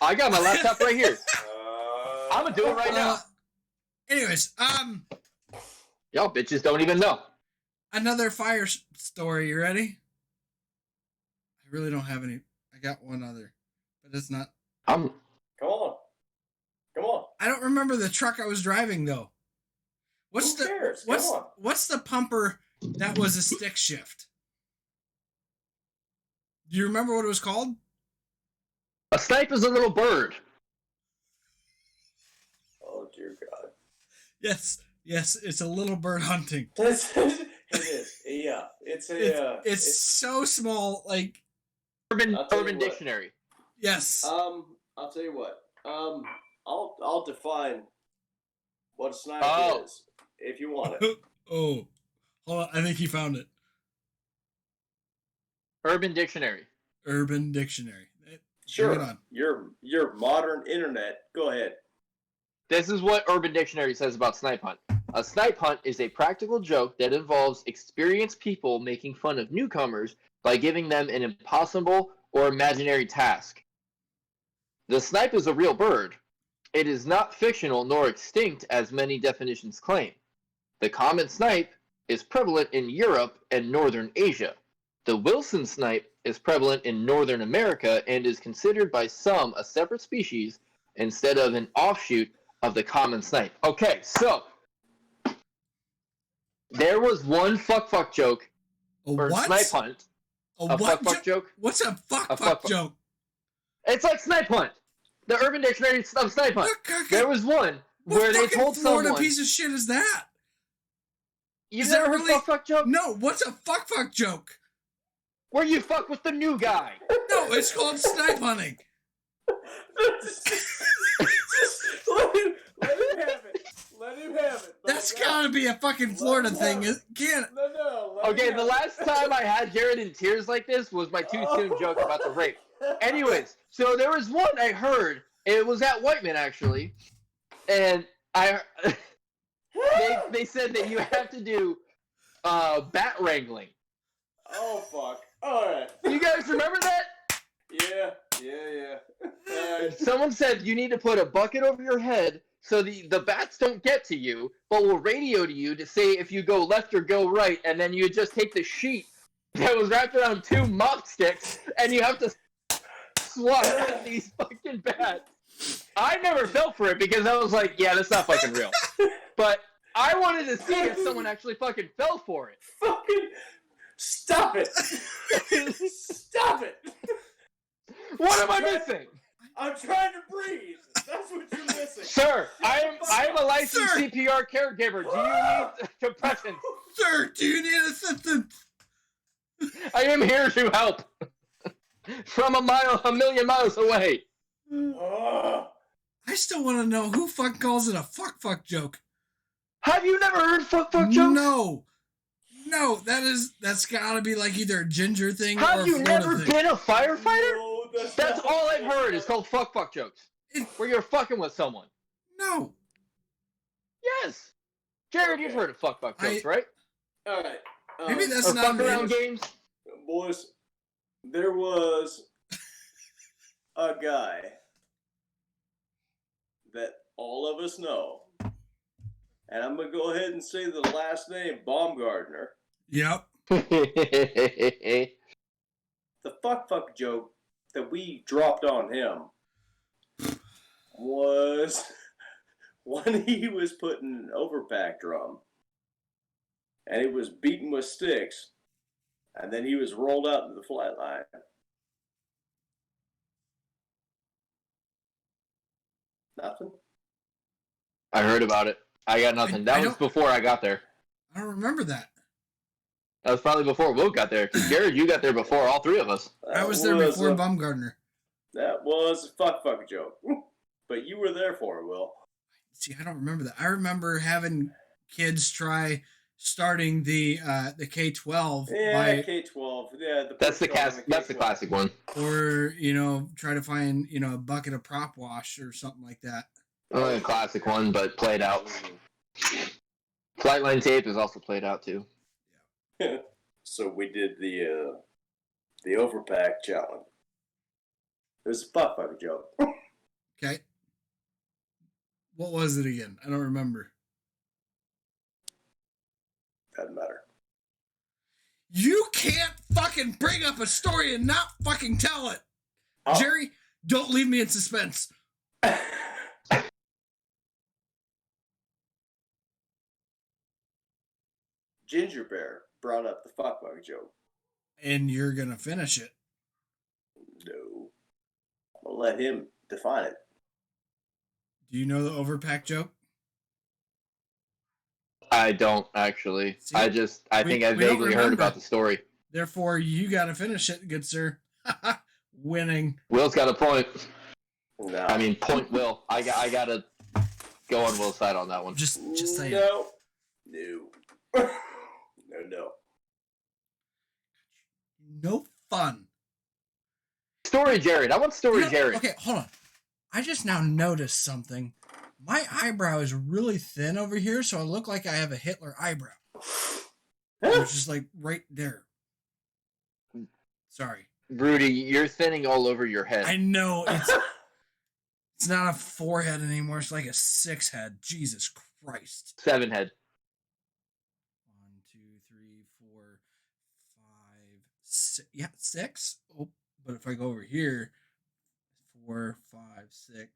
I got my laptop right here. I'm gonna do it right now. Anyways, Y'all bitches don't even know. Another fire story. You ready? I really don't have any. I got one other, but it's not. Come on. I don't remember the truck I was driving though. Who cares? Come on. What's the pumper that was a stick shift? Do you remember what it was called? A snipe is a little bird. Oh dear God. Yes, it's a little bird hunting. It is. Yeah. It's so small, like Urban Dictionary. yes. I'll tell you what. I'll define what a snipe is if you want it. Oh, hold on. I think he found it. Urban Dictionary. Urban Dictionary. Sure. Bring it on. Your modern internet. Go ahead. This is what Urban Dictionary says about snipe hunt. A snipe hunt is a practical joke that involves experienced people making fun of newcomers by giving them an impossible or imaginary task. The snipe is a real bird. It is not fictional nor extinct as many definitions claim. The common snipe is prevalent in Europe and northern Asia. The Wilson snipe is prevalent in Northern America and is considered by some a separate species instead of an offshoot of the common snipe. Okay, so there was one fuck joke or snipe hunt. A fuck joke? What's a fuck joke? It's like snipe hunt. The Urban Dictionary of snipe hunt. There was one where they told Florida someone. piece of shit is that? You Is never that heard really- fuck joke? No, what's a fuck joke? Where you fuck with the new guy. No, it's called snipe hunting. Just let him have it. Let him have it. That's gotta be a fucking Florida thing. It can't. No. Okay, the last time I had Jared in tears like this was my too soon joke about the rape. Anyways, so there was one I heard. It was at Whiteman actually, and they said that you have to do bat wrangling. Oh fuck! All right. You guys remember that? Yeah. Someone said you need to put a bucket over your head, so the bats don't get to you, but will radio to you to say if you go left or go right, and then you just take the sheet that was wrapped around 2 mop sticks, and you have to swat at these fucking bats. I never fell for it because I was like, yeah, that's not fucking real. But I wanted to see if someone actually fucking fell for it. Fucking stop it! Stop it! What am I missing? I'm trying to breathe. That's what you're missing. Sir, I am a licensed Sir. CPR caregiver. Do you need compression? Sir, do you need assistance? I am here to help. From a million miles away. Ugh. I still want to know who fuck calls it a fuck joke. Have you never heard fuck jokes? No, that's gotta be like either a ginger thing or Have a you Florida never thing. been a firefighter? No, That's not- all I've heard is called fuck jokes. Where you're fucking with someone. No. Yes. Jared, you've heard of fuck jokes, right? All right. Maybe that's Or not fuck around games. Boys, there was a guy that all of us know, and I'm gonna go ahead and say the last name, Baumgartner. Yep. The fuck joke that we dropped on him was when he was putting an overpack drum, and he was beaten with sticks, and then he was rolled out to the flat line. Nothing? I heard about it. I got nothing. I That was don't- before I got there. I don't remember that. That was probably before Will got there. Because Jared, you got there before all 3 of us. I was there before Baumgartner. That was a fuck joke. But you were there for it, Will. See, I don't remember that. I remember having kids try starting the K-12 Yeah, by, K-12. Yeah, That's the push on that's the K-12. classic one. or try to find a bucket of prop wash or something like that. Only a classic one, but played out. Flightline tape is also played out too. So we did the overpack challenge. It was a fuck joke. Okay. What was it again? I don't remember. Doesn't matter. You can't fucking bring up a story and not fucking tell it. Oh. Jerry, don't leave me in suspense. Ginger Bear brought up the fuck joke. And you're going to finish it. No. I'll let him define it. Do you know the overpack joke? I don't actually. See? I We- think I we don't vaguely heard remember. about the story. Therefore, you got to finish it, good sir. Winning. Will's got a point. No. I mean, point Will. I gotta go on Will's side on that one. Just saying. No. No. No. No fun. Story Jared. I want story Jared. Okay, hold on. I just now noticed something. My eyebrow is really thin over here, so I look like I have a Hitler eyebrow. It's just like right there. Sorry. Rudy, you're thinning all over your head. I know it's not a 4-head anymore. It's like a 6-head. Jesus Christ. 7 head. 1, 2, 3, 4, 5, 6. Yeah, 6. Oh, but if I go over here, 4, 5, 6,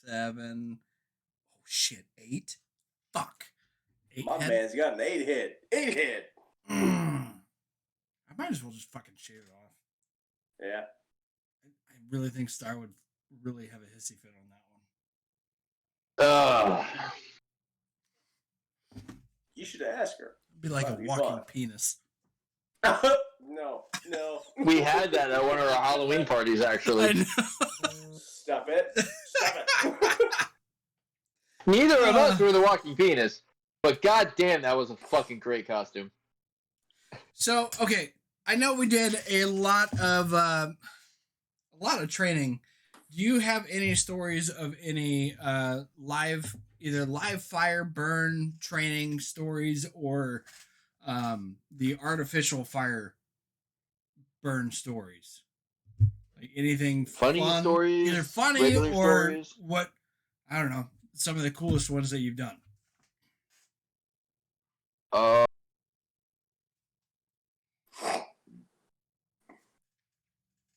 7. Oh shit, 8. Fuck. 8 My head. man's got an 8 head. 8 head. I might as well just fucking shave it off. Yeah. I really think Star would really have a hissy fit on that one. You should ask her. It'd be like Might a be walking fun. penis. No. We had that at one of our Halloween parties, I actually. know. Stop it. Stop it. Neither of us were the walking penis, but goddamn, that was a fucking great costume. So, okay, I know we did a lot of training. Do you have any stories of any either live fire burn training stories or the artificial fire burn stories? Like anything Funny fun, stories, either funny regular or stories? what? I don't know. some of the coolest ones that you've done? Uh,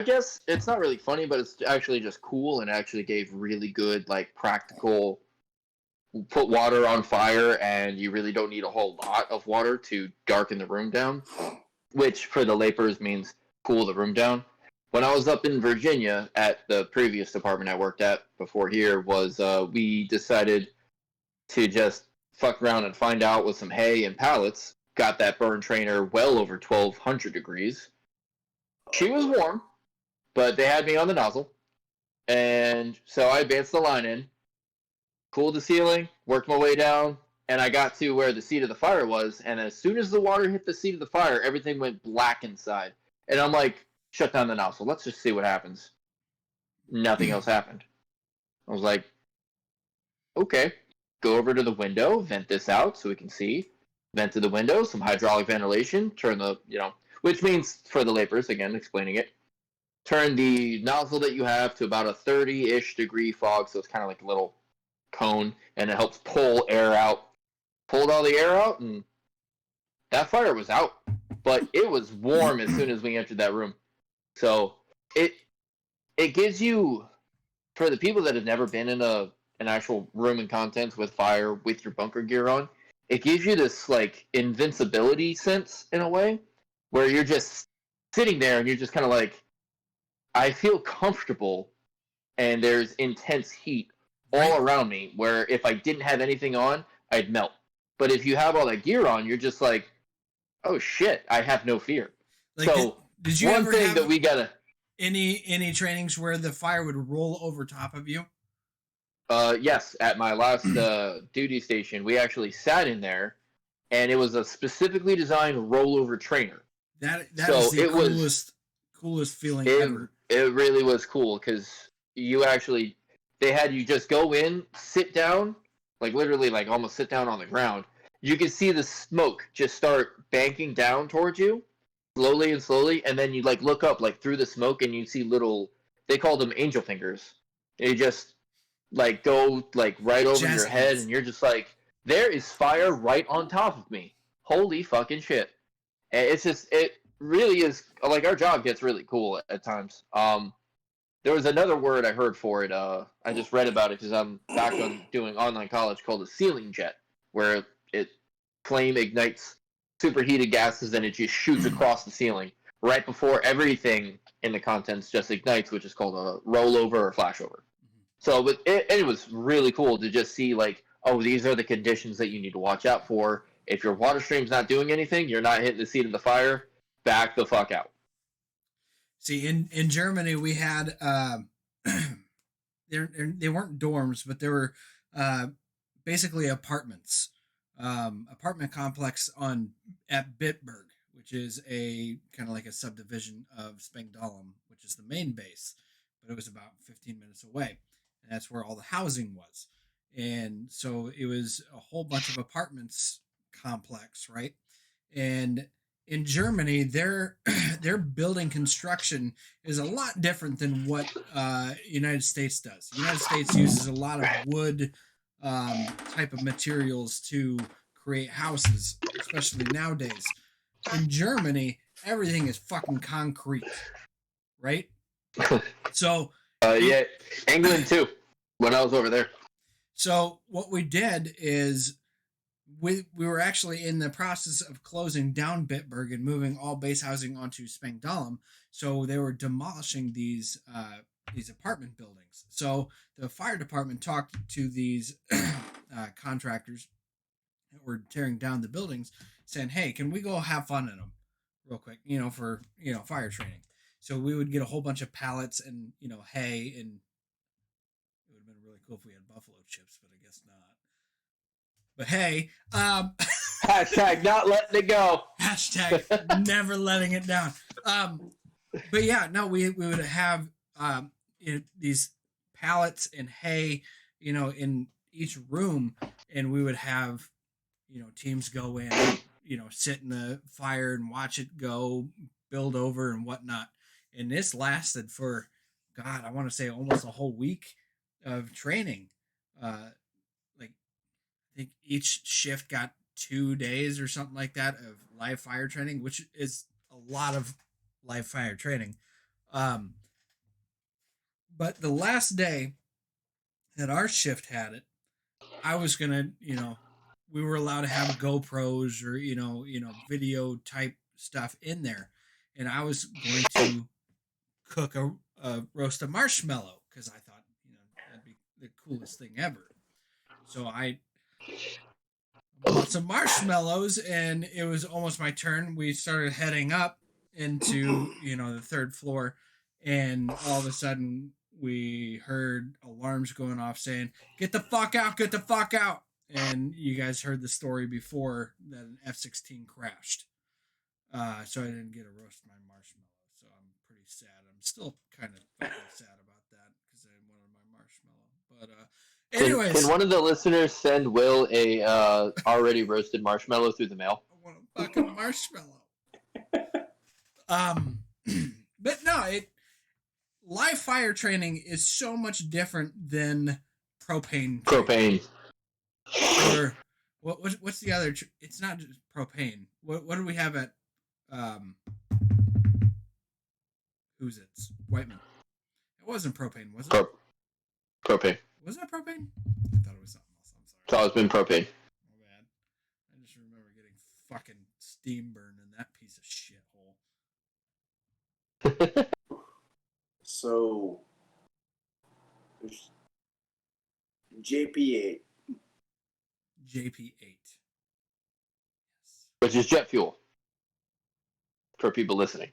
I guess it's not really funny, but it's actually just cool and actually gave really good, like, practical put water on fire and you really don't need a whole lot of water to darken the room down, which for the lapers means cool the room down. When I was up in Virginia at the previous department I worked at before here was we decided to just fuck around and find out with some hay and pallets. Got that burn trainer well over 1200 degrees. She was warm, but they had me on the nozzle. And so I advanced the line in, cooled the ceiling, worked my way down, and I got to where the seat of the fire was. And as soon as the water hit the seat of the fire, everything went black inside. And I'm like, shut down the nozzle. Let's just see what happens. Nothing else happened. I was like, okay, go over to the window, vent this out so we can see. Vent to the window, some hydraulic ventilation, turn the, which means for the lapers, again, explaining it, turn the nozzle that you have to about a 30-ish degree fog, so it's kind of like a little cone, and it helps pull air out. Pulled all the air out, and that fire was out. But it was warm as soon as we entered that room. So it gives you, for the people that have never been in an actual room and contents with fire with your bunker gear on, it gives you this like invincibility sense in a way where you're just sitting there and you're just kind of like, I feel comfortable and there's intense heat all around me where if I didn't have anything on, I'd melt. But if you have all that gear on, you're just like, oh shit, I have no fear. Like, so did you one ever thing have that we gotta any trainings where the fire would roll over top of you? Yes, at my last duty station, we actually sat in there, and it was a specifically designed rollover trainer. That So is the it coolest feeling It ever. it really was cool because they had you just go in, sit down, like literally like almost sit down on the ground. You could see the smoke just start banking down towards you, slowly and slowly, and then you like look up like through the smoke and you see little, they call them angel fingers. They just like go like right over your head and you're just like, there is fire right on top of me. Holy fucking shit. And it's just, it really is, like our job gets really cool at times. There was another word I heard for it. I just read about it because I'm back on doing online college, called a ceiling jet, where it flame ignites superheated gases and it just shoots across the ceiling right before everything in the contents just ignites, which is called a rollover or flashover. So, but it was really cool to just see like, oh, these are the conditions that you need to watch out for. If your water stream's not doing anything, you're not hitting the seat of the fire, back the fuck out. See, in Germany, we had they weren't dorms, but they were basically apartments, apartment complex at Bitburg, which is a kind of like a subdivision of Spangdahlem, which is the main base, but it was about 15 minutes away, and that's where all the housing was. And so it was a whole bunch of apartments complex, right? And in Germany, their their building construction is a lot different than what United States does. The United States uses a lot of wood type of materials to create houses, especially nowadays. In Germany, everything is fucking concrete, right? So yeah, England too. When I was over there. So what we did is we were actually in the process of closing down Bitburg and moving all base housing onto Spangdahlem. So they were demolishing these apartment buildings. So the fire department talked to these contractors that were tearing down the buildings, saying, "Hey, can we go have fun in them real quick? For fire training." So we would get a whole bunch of pallets and hay, and it would have been really cool if we had buffalo chips, but I guess not. But hey, hashtag not letting it go. Hashtag never letting it down. But yeah, no, we would have these pallets and hay, in each room, and we would have, teams go in, sit in the fire and watch it go, build over and whatnot. And this lasted for, God, I want to say almost a whole week of training. think each shift got 2 days or something like that of live fire training, which is a lot of live fire training. But the last day that our shift had it, I was gonna, we were allowed to have GoPros or video type stuff in there, and I was going to cook a roast of marshmallow because I thought that'd be the coolest thing ever. So I bought some marshmallows, and it was almost my turn. We started heading up into the third floor, and all of a sudden we heard alarms going off saying, "Get the fuck out! Get the fuck out!" And you guys heard the story before that an F-16 crashed. So I didn't get to roast my marshmallow. So I'm pretty sad. I'm still kind of fucking sad about that because I wanted my marshmallow. But anyways, can one of the listeners send Will a already roasted marshmallow through the mail? I want a fucking marshmallow. But no, live fire training is so much different than propane. Propane. Or what's the other? It's not just propane. What do we have at who's it? Whiteman. It wasn't propane, was it? Propane. Wasn't it propane? I thought it was something else. I'm sorry. It's always been propane. Oh man, I just remember getting fucking steam burned in that piece of shithole. So, there's JP8. JP8. Yes. Which is jet fuel. For people listening.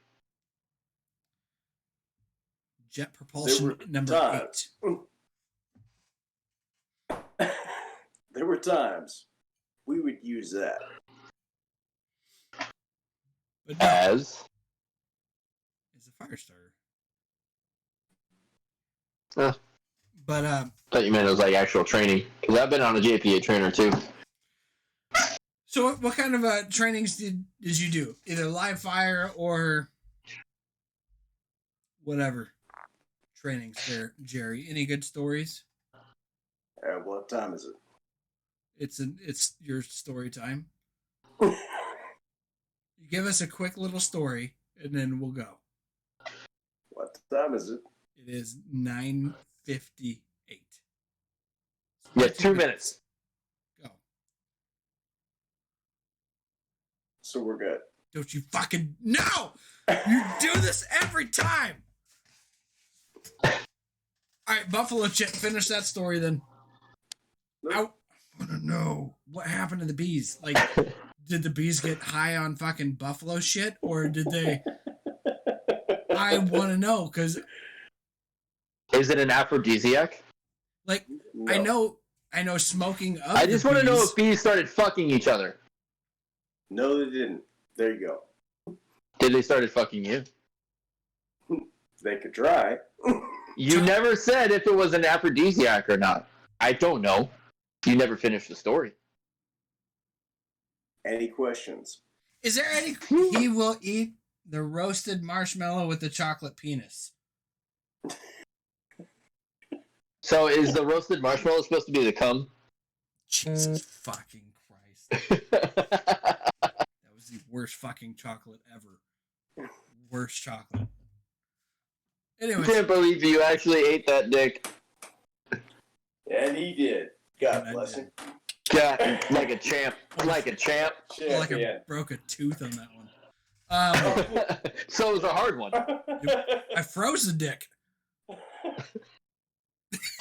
Jet propulsion number times. 8. There were times we would use that. But no, As it's a fire starter. I But thought you meant it was like actual training. Because I've been on a JPA trainer too. so what kind of trainings did you do? Either live fire or whatever trainings there, Jerry? Any good stories? What time is it? It's your story time. You give us a quick little story, and then we'll go. What time is it? It is 9:58. Yeah, 2 minutes. Go. So we're good. Don't you fucking no! You do this every time. All right, Buffalo Chip, finish that story then. I want to know what happened to the bees. Like, did the bees get high on fucking buffalo shit, or did they? I want to know because, Is it an aphrodisiac? like, No. I know smoking. Of I just want to know bees, if bees started fucking each other. No, they didn't. There you go. Did they started fucking you? They could try. You never said if it was an aphrodisiac or not. I don't know. You never finished the story. Any questions? Is there any? He will eat the roasted marshmallow with the chocolate penis. So is the roasted marshmallow supposed to be the cum? Jesus fucking Christ! That was the worst fucking chocolate ever. Worst chocolate. I Anyways, can't believe you actually ate that dick. And he did. God And I bless did. him. God, like a champ. Like a champ. I like I Yeah. broke a tooth on that one. So it was a hard one. I froze the dick. Why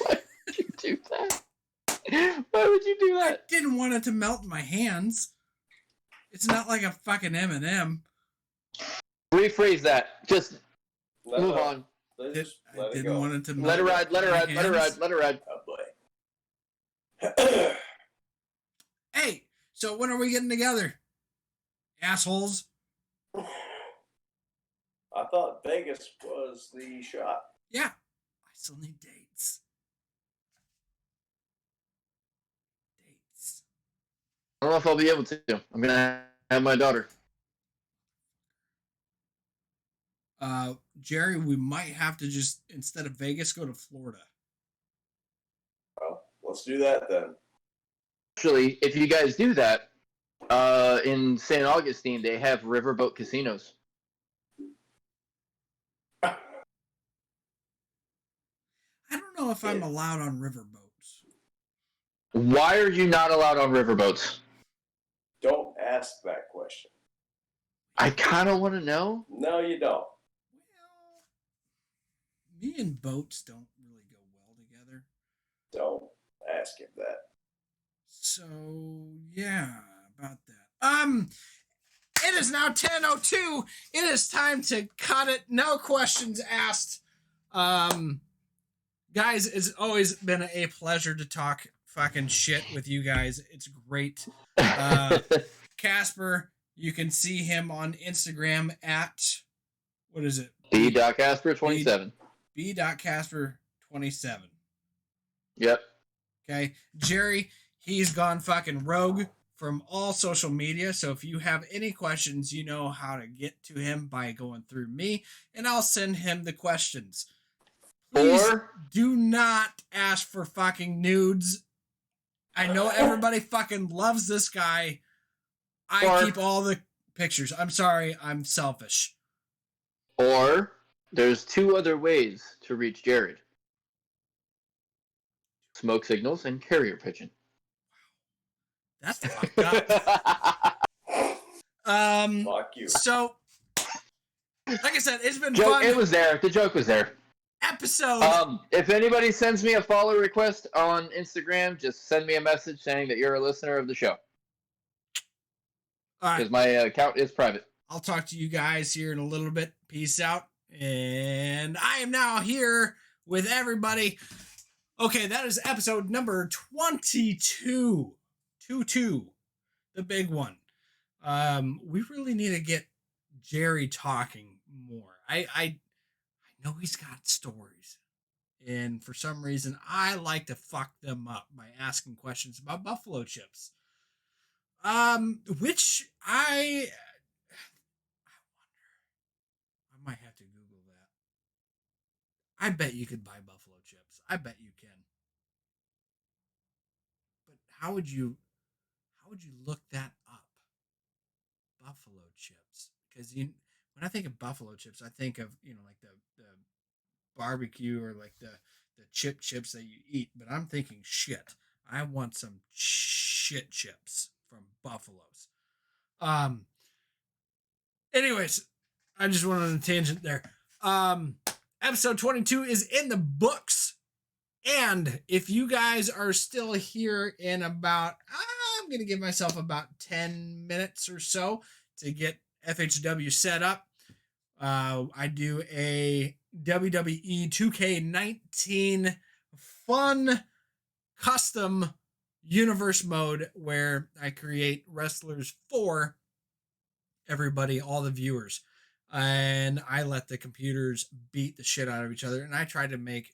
would you do that? Why would you do I that? didn't want it to melt in my hands. It's not like a fucking M&M. Rephrase that. Just Let move it- on. Let it I just let it didn't go. want it to melt. Let it ride. Let it in my ride. Let it ride. hands. Let it ride. Oh boy. Hey, so when are we getting together? Assholes. I thought Vegas was the shot. Yeah. I still need dates. Dates. I don't know if I'll be able to. I'm gonna have my daughter. Jerry, we might have to just, instead of Vegas, go to Florida. Well, let's do that then. Actually, if you guys do that, in St. Augustine, they have riverboat casinos. I don't know if I'm allowed on riverboats. Why are you not allowed on riverboats? Don't ask that question. I kind of want to know. No, you don't. Well, me and boats don't really go well together. Don't ask him that. So yeah, about that. It is now 10:02. It is time to cut it. No questions asked. Guys, it's always been a pleasure to talk fucking shit with you guys. It's great. Casper, you can see him on Instagram at, what is it? B.Casper27. B.Casper27. Yep. Okay. Jerry, he's gone fucking rogue from all social media. So if you have any questions, you know how to get to him by going through me, and I'll send him the questions. Please do not ask for fucking nudes. I know everybody fucking loves this guy. I keep all the pictures. I'm sorry, I'm selfish. Or there's two other ways to reach Jared. Smoke signals and carrier pigeon. That's fucked up. Fuck you. So, like I said, it's been Joke, fun. it was there. The joke was there. Episode. If anybody sends me a follow request on Instagram, just send me a message saying that you're a listener of the show. All right. Because my account is private. I'll talk to you guys here in a little bit. Peace out. And I am now here with everybody. Okay, that is episode number 22. 22. The big one. We really need to get Jerry talking more. I know he's got stories. And for some reason, I like to fuck them up by asking questions about buffalo chips. Which I might have to Google that. I bet you could buy buffalo chips. I bet you can. But how would you look that up? Buffalo chips. Because when I think of buffalo chips, I think of, like the barbecue or like the chips that you eat. But I'm thinking shit. I want some shit chips from buffaloes. Anyways, I just went on a tangent there. Episode 22 is in the books. And if you guys are still here in about, I'm going to give myself about 10 minutes or so to get FHW set up. I do a WWE 2K19 fun custom universe mode where I create wrestlers for everybody, all the viewers. And I let the computers beat the shit out of each other. And I try to make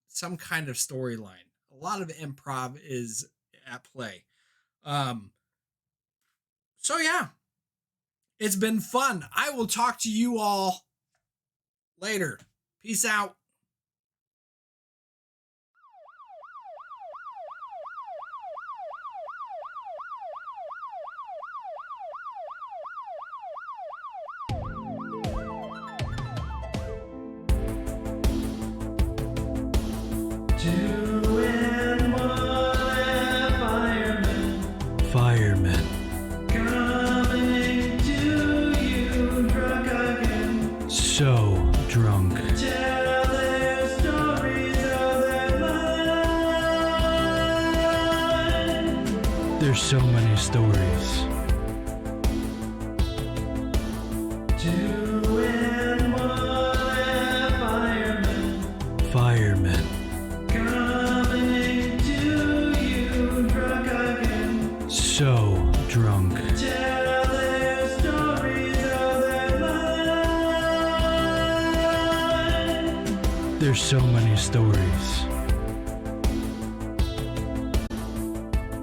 some kind of storyline. A lot of improv is at play. So yeah, it's been fun. I will talk to you all later. Peace out. Firemen. Coming to you drunk again. So drunk. Tell their stories of their life. There's so many stories. 2 and 1 firemen. Firemen. Coming to you drunk again. So drunk. Tell their stories of their life. There's so many stories.